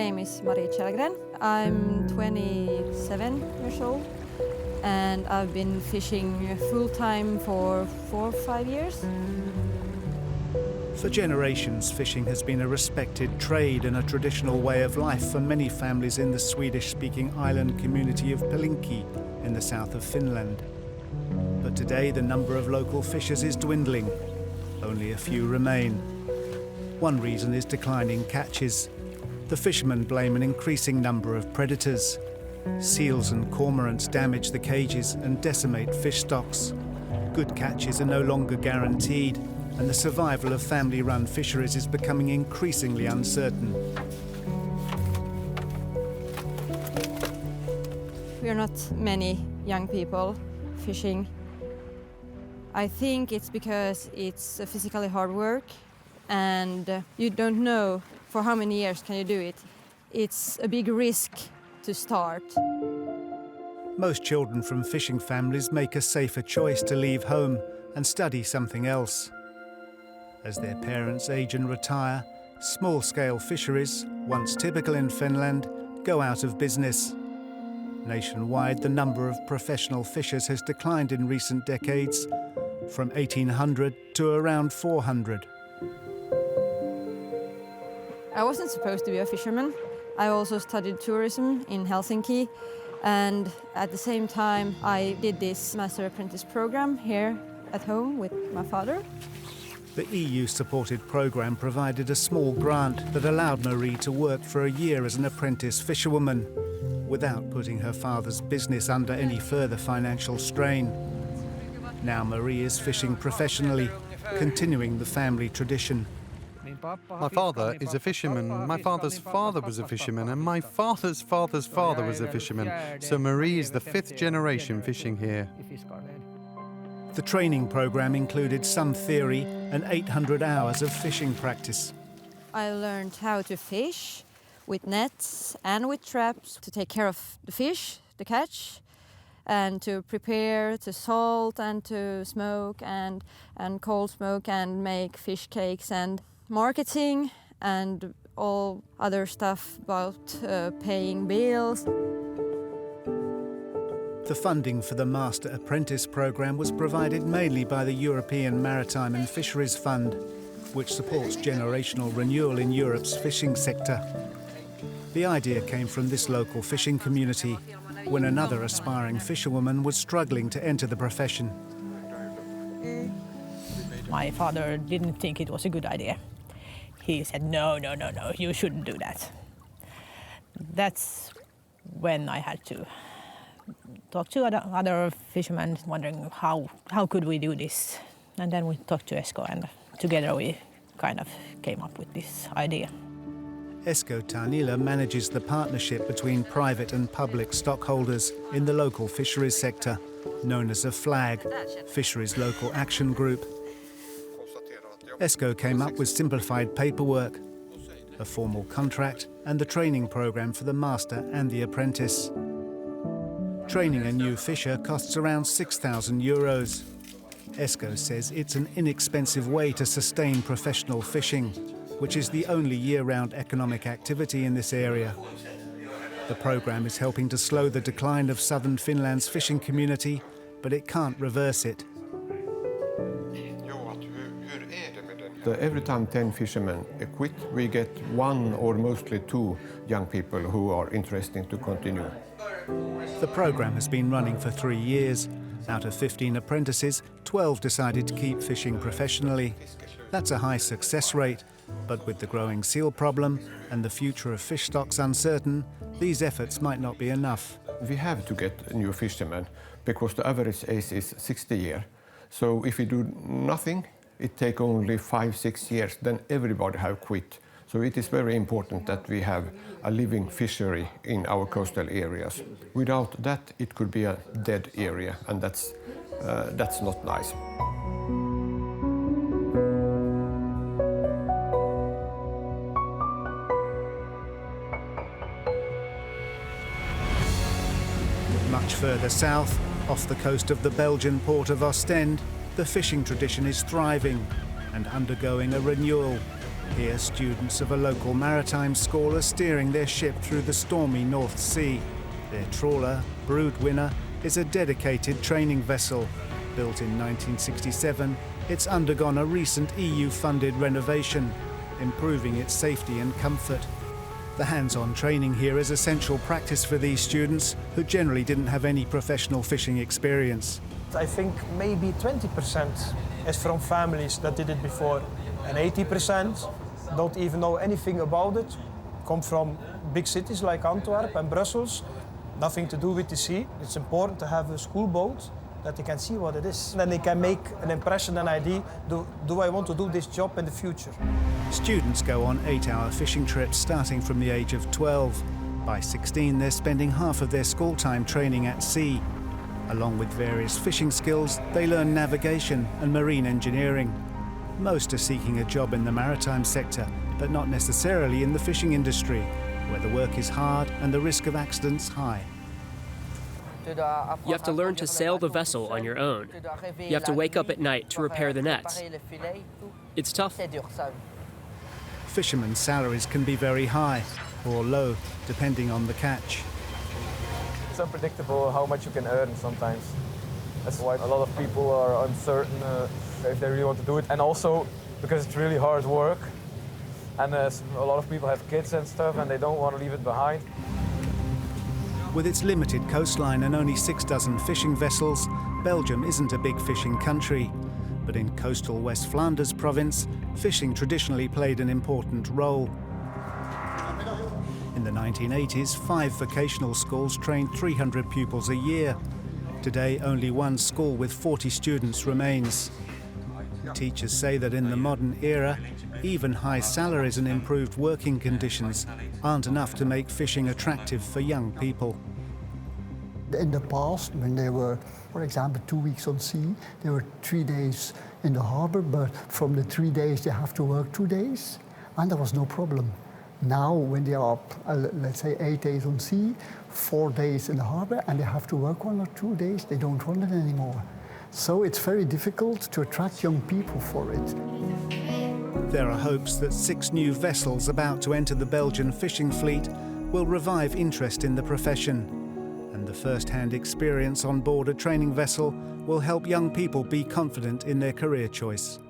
name is Marie Kjellgren. I'm 27 years old and I've been fishing full-time for 4 or 5 years. For generations, fishing has been a respected trade and a traditional way of life for many families in the Swedish-speaking island community of Pelinki in the south of Finland. But today the number of local fishers is dwindling. Only a few remain. One reason is declining catches. The fishermen blame an increasing number of predators. Seals and cormorants damage the cages and decimate fish stocks. Good catches are no longer guaranteed, and the survival of family-run fisheries is becoming increasingly uncertain. We are not many young people fishing. I think it's because it's physically hard work and you don't know for how many years can you do it. It's a big risk to start. Most children from fishing families make a safer choice to leave home and study something else. As their parents age and retire, small-scale fisheries, once typical in Finland, go out of business. Nationwide, the number of professional fishers has declined in recent decades, from 1,800 to around 400. I wasn't supposed to be a fisherman. I also studied tourism in Helsinki, and at the same time I did this master apprentice program here at home with my father. The EU-supported programme provided a small grant that allowed Marie to work for a year as an apprentice fisherwoman, without putting her father's business under any further financial strain. Now Marie is fishing professionally, continuing the family tradition. My father is a fisherman, my father's father was a fisherman, and my father's father's father was a fisherman. So Marie is the 5th generation fishing here. The training programme included some theory and 800 hours of fishing practice. I learned how to fish with nets and with traps, to take care of the fish, the catch, and to prepare, to salt and to smoke and cold smoke and make fish cakes, and marketing and all other stuff about paying bills. The funding for the Master Apprentice programme was provided mainly by the European Maritime and Fisheries Fund, which supports generational renewal in Europe's fishing sector. The idea came from this local fishing community, when another aspiring fisherwoman was struggling to enter the profession. My father didn't think it was a good idea. He said, no, you shouldn't do that. That's when I had to talk to other fishermen, wondering how could we do this. And then we talked to Esko, and together we kind of came up with this idea. Esko Taanila manages the partnership between private and public stockholders in the local fisheries sector, known as a FLAG, Fisheries Local Action Group. Esko came up with simplified paperwork, a formal contract and the training programme for the master and the apprentice. Training a new fisher costs around €6,000. Esko says it's an inexpensive way to sustain professional fishing, which is the only year-round economic activity in this area. The programme is helping to slow the decline of southern Finland's fishing community, but it can't reverse it. Every time 10 fishermen quit, we get 1 or mostly 2 young people who are interested to continue. The programme has been running for 3 years. Out of 15 apprentices, 12 decided to keep fishing professionally. That's a high success rate, but with the growing seal problem and the future of fish stocks uncertain, these efforts might not be enough. We have to get new fishermen because the average age is 60 years. So if we do nothing, it takes only 5-6 years, then everybody have quit. So it is very important that we have a living fishery in our coastal areas. Without that, it could be a dead area, and that's not nice. Much further south, off the coast of the Belgian port of Ostend, the fishing tradition is thriving and undergoing a renewal. Here, students of a local maritime school are steering their ship through the stormy North Sea. Their trawler, Broodwinner, is a dedicated training vessel. Built in 1967, it's undergone a recent EU-funded renovation, improving its safety and comfort. The hands-on training here is essential practice for these students who generally didn't have any professional fishing experience. I think maybe 20% is from families that did it before, and 80% don't even know anything about it, come from big cities like Antwerp and Brussels, nothing to do with the sea. It's important to have a school boat that they can see what it is. Then they can make an impression, an idea, do I want to do this job in the future? Students go on 8-hour fishing trips starting from the age of 12. By 16, they're spending half of their school time training at sea. Along with various fishing skills, they learn navigation and marine engineering. Most are seeking a job in the maritime sector, but not necessarily in the fishing industry, where the work is hard and the risk of accidents high. You have to learn to sail the vessel on your own. You have to wake up at night to repair the nets. It's tough. Fishermen's salaries can be very high or low, depending on the catch. It's unpredictable how much you can earn sometimes. That's why a lot of people are uncertain if they really want to do it. And also because it's really hard work. And a lot of people have kids and stuff and they don't want to leave it behind. With its limited coastline and only 6 dozen fishing vessels, Belgium isn't a big fishing country. But in coastal West Flanders province, fishing traditionally played an important role. In the 1980s, 5 vocational schools trained 300 pupils a year. Today, only one school with 40 students remains. Teachers say that in the modern era, even high salaries and improved working conditions aren't enough to make fishing attractive for young people. In the past, when they were, for example, 2 weeks on sea, they were 3 days in the harbor, but from the 3 days they have to work 2 days, and there was no problem. Now, when they are, let's say, 8 days on sea, 4 days in the harbor, and they have to work 1 or 2 days, they don't want it anymore. So it's very difficult to attract young people for it. There are hopes that 6 new vessels about to enter the Belgian fishing fleet will revive interest in the profession. And the first-hand experience on board a training vessel will help young people be confident in their career choice.